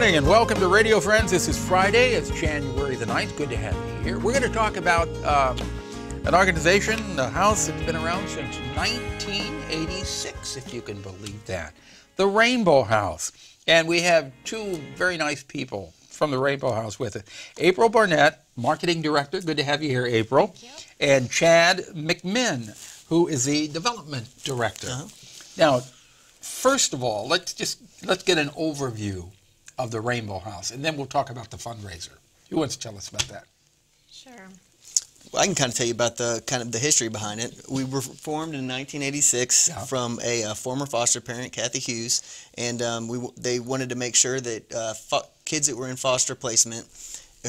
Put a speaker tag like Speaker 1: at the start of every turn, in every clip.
Speaker 1: morning and welcome to Radio Friends. This is Friday. It's January the 9th. Good to have you here. We're going to talk about an organization, a house that's been around since 1986, if you can believe that. The Rainbow House. And we have two very nice people from the Rainbow House with us. April Barnett, Marketing Director. Good to have you here, April.
Speaker 2: Thank you. And
Speaker 1: Chad McMinn, who is the Development Director. Now, first of all, let's get an overview of the Rainbow House, and then we'll talk about the fundraiser. Who wants to tell us about that?
Speaker 2: Sure.
Speaker 3: Well, I can kind of tell you about the history behind it. We were formed in 1986 from a former foster parent, Kathy Hughes, and they wanted to make sure that kids that were in foster placement,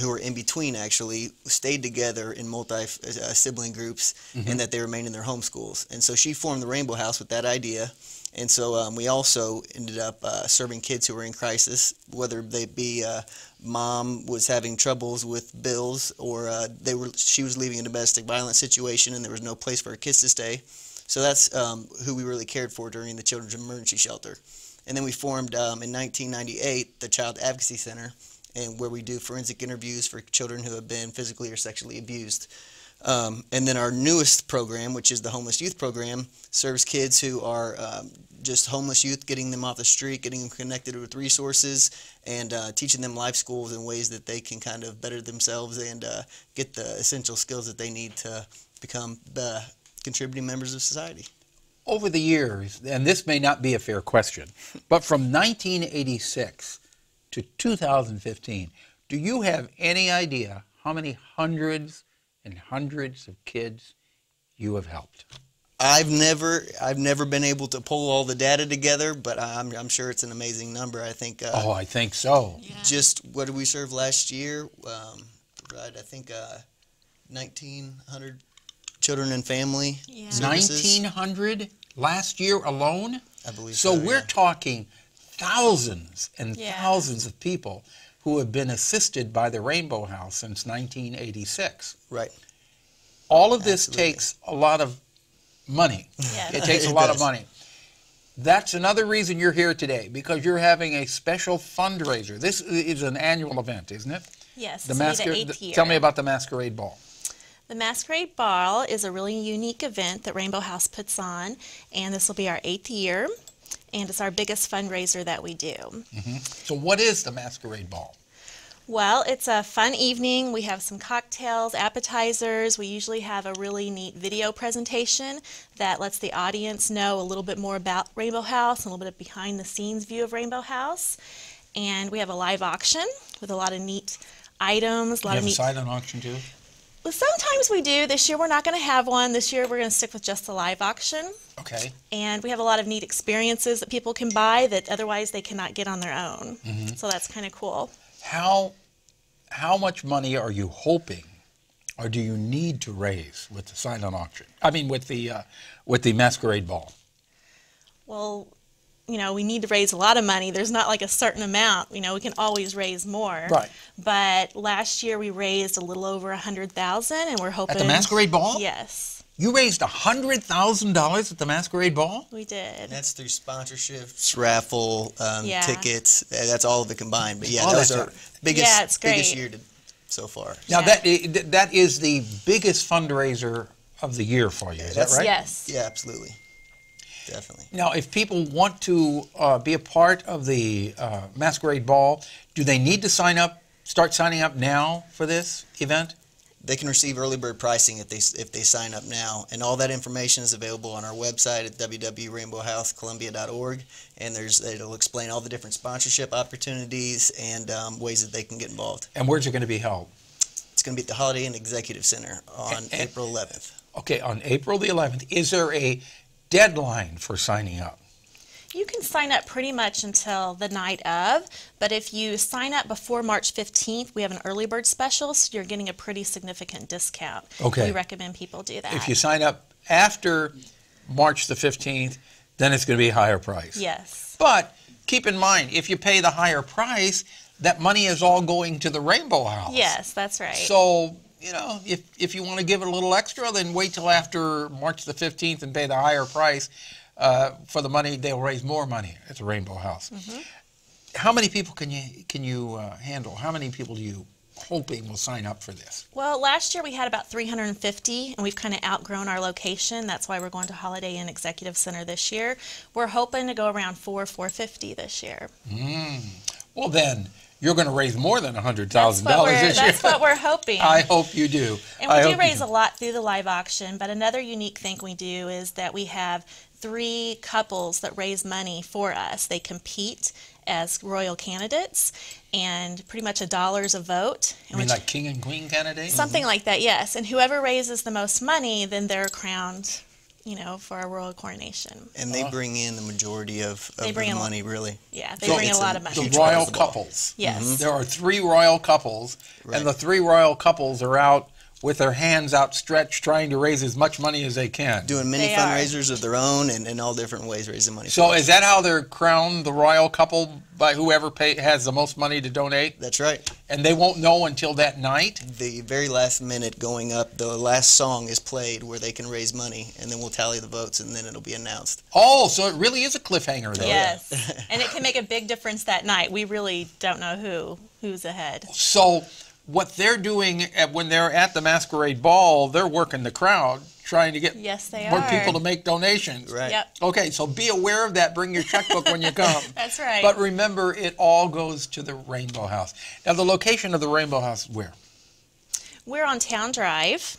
Speaker 3: who were in between actually, stayed together in multi-sibling groups, and that they remained in their home schools. And so she formed the Rainbow House with that idea. And so we also ended up serving kids who were in crisis, whether they be mom was having troubles with bills, or she was leaving a domestic violence situation and there was no place for her kids to stay. So that's who we really cared for during the Children's Emergency Shelter. And then we formed in 1998 the Child Advocacy Center, and where we do forensic interviews for children who have been physically or sexually abused. And then our newest program, which is the Homeless Youth Program, serves kids who are just homeless youth, getting them off the street, getting them connected with resources, and teaching them life skills in ways that they can kind of better themselves and get the essential skills that they need to become contributing members of society.
Speaker 1: Over the years, and this may not be a fair question, but from 1986 to 2015, do you have any idea how many hundreds and hundreds of kids you have helped?
Speaker 3: I've never been able to pull all the data together, but I'm sure it's an amazing number. I think.
Speaker 1: I think so.
Speaker 2: Yeah.
Speaker 3: Just what did we serve last year? I think 1,900 children and family services.
Speaker 1: 1,900 last year alone?
Speaker 3: I believe
Speaker 1: so.
Speaker 3: So
Speaker 1: We're
Speaker 3: yeah.
Speaker 1: talking thousands and thousands of people who have been assisted by the Rainbow House since 1986.
Speaker 3: Right.
Speaker 1: All of this takes a lot of money.
Speaker 2: Yes.
Speaker 1: It takes a lot of money. That's another reason you're here today, because you're having a special fundraiser. This is an annual event, isn't it?
Speaker 2: Yes,
Speaker 1: The
Speaker 2: this will be the 8th year.
Speaker 1: Tell me about the Masquerade Ball.
Speaker 2: The Masquerade Ball is a really unique event that Rainbow House puts on, and this will be our 8th year, and it's our biggest fundraiser that we do.
Speaker 1: So what is the Masquerade Ball?
Speaker 2: Well, it's a fun evening. We have some cocktails, appetizers. We usually have a really neat video presentation that lets the audience know a little bit more about Rainbow House and a little bit of behind-the-scenes view of Rainbow House. And we have a live auction with a lot of neat items.
Speaker 1: Do you have a silent auction too?
Speaker 2: Well, sometimes we do. This year we're not going to have one. This year we're going to stick with just the live auction.
Speaker 1: Okay.
Speaker 2: And we have a lot of neat experiences that people can buy that otherwise they cannot get on their own. So that's kind of cool.
Speaker 1: How much money are you hoping, or do you need to raise with the silent auction? I mean, with the Masquerade Ball.
Speaker 2: Well, you know, we need to raise a lot of money. There's not like a certain amount. You know, we can always raise more.
Speaker 1: Right.
Speaker 2: But last year we raised a little over $100,000, and we're hoping.
Speaker 1: At the Masquerade Ball?
Speaker 2: Yes.
Speaker 1: You raised $100,000 at the Masquerade Ball?
Speaker 2: We did.
Speaker 3: That's through sponsorships, raffle, tickets. That's all of it combined. But yeah,
Speaker 1: Oh,
Speaker 3: those
Speaker 1: that's
Speaker 3: are biggest
Speaker 2: great.
Speaker 3: year so far.
Speaker 1: Now
Speaker 2: Yeah.
Speaker 1: that is the biggest fundraiser of the year for you. Is that right?
Speaker 2: Yes.
Speaker 3: Yeah, absolutely. Definitely.
Speaker 1: Now, if people want to be a part of the Masquerade Ball, do they need to start signing up now for this event?
Speaker 3: They can receive early bird pricing if they sign up now, and all that information is available on our website at www.rainbowhousecolumbia.org, and it'll explain all the different sponsorship opportunities and ways that they can get involved.
Speaker 1: And where's it going to be held?
Speaker 3: It's going to be at the Holiday Inn Executive Center on April 11th.
Speaker 1: Okay, on April the 11th. Is there a deadline for signing up?
Speaker 2: You can sign up pretty much until the night of, but if you sign up before March 15th, we have an early bird special, so you're getting a pretty significant discount.
Speaker 1: Okay.
Speaker 2: We recommend people do that.
Speaker 1: If you sign up after March the 15th, then it's going to be a higher price.
Speaker 2: Yes.
Speaker 1: But keep in mind, if you pay the higher price, that money is all going to the Rainbow House.
Speaker 2: Yes, that's right.
Speaker 1: So, you know, if you want to give it a little extra, then wait till after March the 15th and pay the higher price. For the money, they'll raise more money at the Rainbow House. how many people can you handle? How many people do you hoping will sign up for this?
Speaker 2: Well, last year we had about 350, and we've kind of outgrown our location. That's why we're going to Holiday Inn Executive Center this year. We're hoping to go around 450 this year.
Speaker 1: Well, then you're going to raise more than $100,000 this year.
Speaker 2: That's what we're hoping.
Speaker 1: I hope you do.
Speaker 2: And we do raise a lot through the live auction, but another unique thing we do is that we have 3 couples that raise money for us. They compete as royal candidates, and pretty much $1 a vote.
Speaker 1: You mean like king and queen candidates?
Speaker 2: Something like that, yes. And whoever raises the most money, then they're crowned, for a royal coronation.
Speaker 3: And they bring in the majority of the money, really.
Speaker 2: Yeah, they bring in a lot of money.
Speaker 1: The royal couples.
Speaker 2: Yes.
Speaker 1: There are 3 royal couples, and the 3 royal couples are out with their hands outstretched trying to raise as much money as they can.
Speaker 3: Doing many fundraisers of their own and all different ways raising money.
Speaker 1: So is that how they're crowned, the royal couple, by whoever has the most money to donate?
Speaker 3: That's right.
Speaker 1: And they won't know until that night?
Speaker 3: The very last minute going up, the last song is played where they can raise money, and then we'll tally the votes, and then it'll be announced.
Speaker 1: Oh, so it really is a cliffhanger, though.
Speaker 2: Yes. And it can make a big difference that night. We really don't know who's ahead.
Speaker 1: So what they're doing when they're at the Masquerade Ball, they're working the crowd, trying to get more people to make donations.
Speaker 3: Right.
Speaker 2: Yep.
Speaker 1: Okay, so be aware of that. Bring your checkbook when you come.
Speaker 2: That's right.
Speaker 1: But remember, it all goes to the Rainbow House. Now, the location of the Rainbow House, where?
Speaker 2: We're on Town Drive,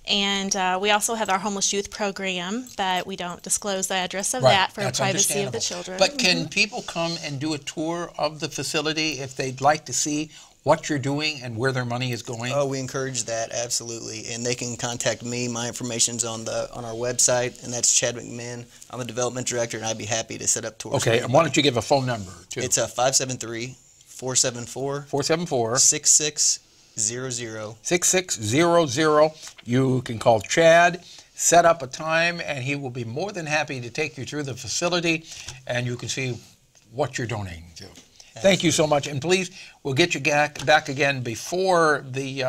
Speaker 2: and we also have our homeless youth program, but we don't disclose the address of that for privacy of the children.
Speaker 1: But can people come and do a tour of the facility if they'd like to see what you're doing and where their money is going?
Speaker 3: Oh, we encourage that, absolutely. And they can contact me. My information's on our website, and that's Chad McMinn. I'm the development director, and I'd be happy to set up tours.
Speaker 1: Okay, and why don't you give a phone number, too?
Speaker 3: It's 573-474-6600.
Speaker 1: 6600. You can call Chad, set up a time, and he will be more than happy to take you through the facility, and you can see what you're donating to. Thank you so much. And please, we'll get you back again before the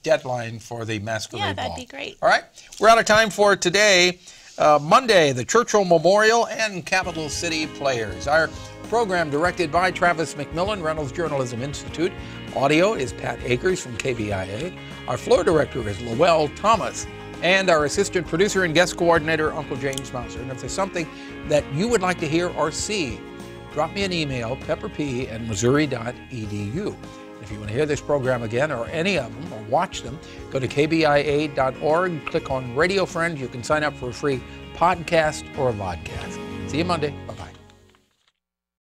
Speaker 1: deadline for the Masquerade Ball.
Speaker 2: Yeah, that'd be great.
Speaker 1: All right. We're out of time for today. Monday, the Churchill Memorial and Capital City Players. Our program directed by Travis McMillan, Reynolds Journalism Institute. Audio is Pat Akers from KBIA. Our floor director is Lowell Thomas. And our assistant producer and guest coordinator, Uncle James Mouser. And if there's something that you would like to hear or see, drop me an email, pepperp@missouri.edu. If you want to hear this program again or any of them or watch them, go to kbia.org, click on Radio Friends. You can sign up for a free podcast or a vodcast. See you Monday. Bye.